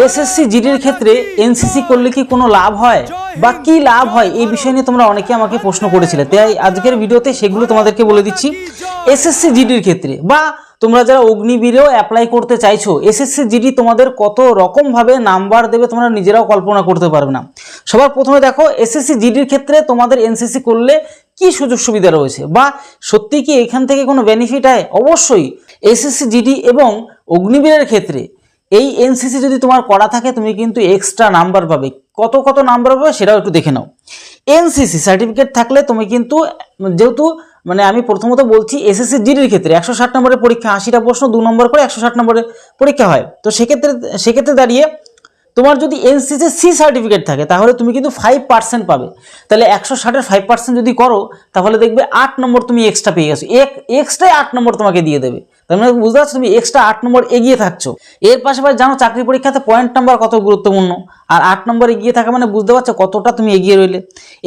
SSC জিডির ক্ষেত্রে NCC করলে কি কোনো লাভ হয় বা কি লাভ হয় এই বিষয় নিয়ে তোমরা অনেকে আমাকে প্রশ্ন করেছিলে, তাই আজকের ভিডিওতে সেগুলো তোমাদেরকে বলে দিচ্ছি। এসএসসি জিডির ক্ষেত্রে বা তোমরা যারা অগ্নিবীরেও অ্যাপ্লাই করতে চাইছো, এসএসসি জিডি তোমাদের কত রকম ভাবে নাম্বার দেবে তোমরা নিজেরাও কল্পনা করতে পারবে না। সবার প্রথমে দেখো এসএসসি জিডির ক্ষেত্রে তোমাদের এনসিসি করলে কি সুযোগ সুবিধা রয়েছে বা সত্যি কি এখান থেকে কোনো বেনিফিট হয়। অবশ্যই এসএসসি জিডি এবং অগ্নিবীরের ক্ষেত্রে এই এনসিসি যদি তোমার করা থাকে তুমি কিন্তু এক্সট্রা নাম্বার পাবে। কত কত নাম্বার পাবে সেটাও একটু দেখে নাও। এনসিসি সার্টিফিকেট থাকলে তুমি কিন্তু, যেহেতু আমি প্রথমত বলছি এসএসসি জিডির ক্ষেত্রে 160 নম্বরের পরীক্ষা, 80টা প্রশ্ন 2 নম্বর করে 160 নম্বরের পরীক্ষা হয়। তো সেক্ষেত্রে দাঁড়িয়ে তোমার যদি এনসিসি সি সার্টিফিকেট থাকে তাহলে তুমি কিন্তু 5% পাবে। তাহলে 160-এর 5% যদি করো তাহলে দেখবে 8 নম্বর তুমি এক্সট্রা পেয়ে গেছো। এক্সট্রাই 8 নম্বর তোমাকে দিয়ে দেবে। তার মানে বুঝতে পারছো তুমি এক্সট্রা 8 নম্বর এগিয়ে থাকছো। এর পাশাপাশি জানো চাকরি পরীক্ষাতে পয়েন্ট নাম্বার কত গুরুত্বপূর্ণ, আর 8 নম্বর এগিয়ে থাকা মানে বুঝতে পারছো কতটা তুমি এগিয়ে রইলে।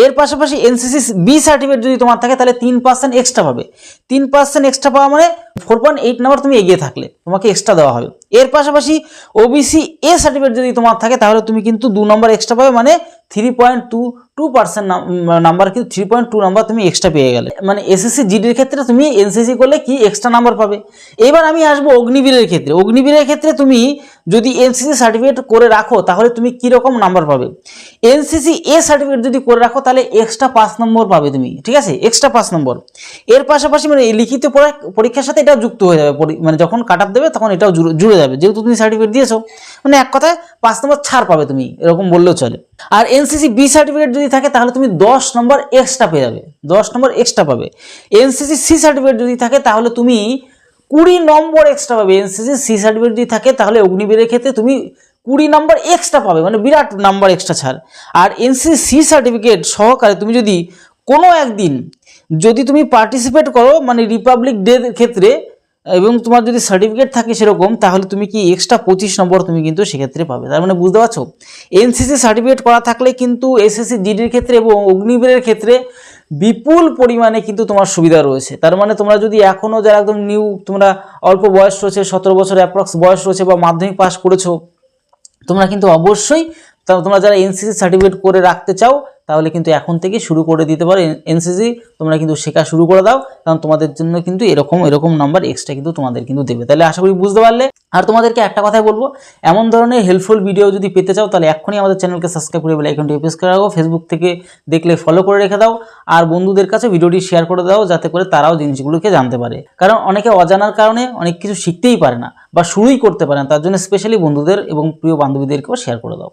এর পাশাপাশি এনসিসি বি সার্টিফিকেট যদি তোমার থাকে তাহলে 3% এক্সট্রা পাবে। 3% এক্সট্রা পাওয়া মানে 4.8 নম্বর তুমি এগিয়ে থাকলে তোমাকে এক্সট্রা দেওয়া হবে। এর পাশাপাশি ওবিসি এ সার্টিফিকেট যদি তোমার থাকে তাহলে তুমি কিন্তু 2 নম্বর এক্সট্রা পাবে, মানে 3.22% নাম্বার, কিন্তু 3.2 নাম্বার তুমি এক্সট্রা পেয়ে গেলে। মানে এসএসসি জিডির ক্ষেত্রে তুমি এনসিসি করলে কি এক্সট্রা নাম্বার পাবে। এবার আমি আসবো অগ্নিবীরের ক্ষেত্রে। অগ্নিবীরের ক্ষেত্রে তুমি যদি এনসিসি সার্টিফিকেট করে রাখো তাহলে তুমি কি রকম নাম্বার পাবে। এনসিসি এ সার্টিফিকেট যদি করে রাখো তাহলে এক্সট্রা 5 নম্বর পাবে তুমি, ঠিক আছে, এক্সট্রা 5 নম্বর। এর পাশাপাশি লিখিত পরীক্ষার সাথে এটা যুক্ত হয়ে যাবে, যখন কাট অফ দেবে তখন এটাও জুড়ে যাবে, যেহেতু তুমি সার্টিফিকেট দিয়েছো। এক কথায় 5 নম্বর ছাড় পাবে তুমি, এরকম বললেও চলে। আর এনসিসি বি সার্টিফিকেট যদি থাকে তাহলে তুমি 10 নম্বর এক্সট্রা পেয়ে যাবে, 10 নম্বর এক্সট্রা পাবে। এনসিসি সি সার্টিফিকেট যদি থাকে তাহলে তুমি 20 নম্বর এক্সট্রা পাবে। এনসিসি সি সার্টিফিকেট যদি থাকে তাহলে অগ্নিবীরের ক্ষেত্রে তুমি 20 নম্বর এক্সট্রা পাবে, বিরাট নাম্বার এক্সট্রা ছাড়। আর এনসিসি সি সার্টিফিকেট সহকারে তুমি যদি কোনো একদিন যদি তুমি পার্টিসিপেট করো রিপাবলিক ডে ক্ষেত্রে এবং তোমার যদি সার্টিফিকেট থাকে সেরকম, তাহলে তুমি কি এক্সট্রা 25 নম্বর তুমি কিন্তু সেক্ষেত্রে পাবে। তার বুঝতে পারছো এনসিসি সার্টিফিকেট করা থাকলে কিন্তু এসএসসি জিডির ক্ষেত্রে এবং অগ্নিবীরের ক্ষেত্রে বিপুল পরিমাণে কিন্তু তোমার সুবিধা রয়েছে। তার তোমরা যদি এখনো যারা একদম নিউ, তোমরা অল্প বয়স রয়েছে, 17 বছর অ্যাপ্রক্স বয়স রয়েছে বা মাধ্যমিক পাস করেছো, তোমরা কিন্তু অবশ্যই তোমরা যারা এনসিসি সার্টিফিকেট করে রাখতে চাও তাহলে কিন্তু এখন থেকে শুরু করে দিতে পারো। এনসিসি তোমরা কিন্তু শেখা শুরু করে দাও, কারণ তোমাদের জন্য কিন্তু এরকম নাম্বার এক্সট্রা কিন্তু তোমাদের কিন্তু দেবে। তাহলে আশা করি বুঝতে পারলে। আর তোমাদেরকে একটা কথাই বলবো, এমন ধরনের হেল্পফুল ভিডিও যদি পেতে চাও তাহলে এক্ষুনি আমাদের চ্যানেলকে সাবস্ক্রাইব করে বেল আইকনটি প্রেস করে রাখো। ফেসবুক থেকে দেখলে ফলো করে রেখে দাও, আর বন্ধুদের কাছে ভিডিওটি শেয়ার করে দাও যাতে করে তারাও জিনিসগুলোকে জানতে পারে। কারণ অনেকে অজানার কারণে অনেক কিছু শিখতেই পারে না বা শুরুই করতে পারে না, তার জন্য স্পেশালি বন্ধুদের এবং প্রিয় বান্ধবীদেরকেও শেয়ার করে দাও।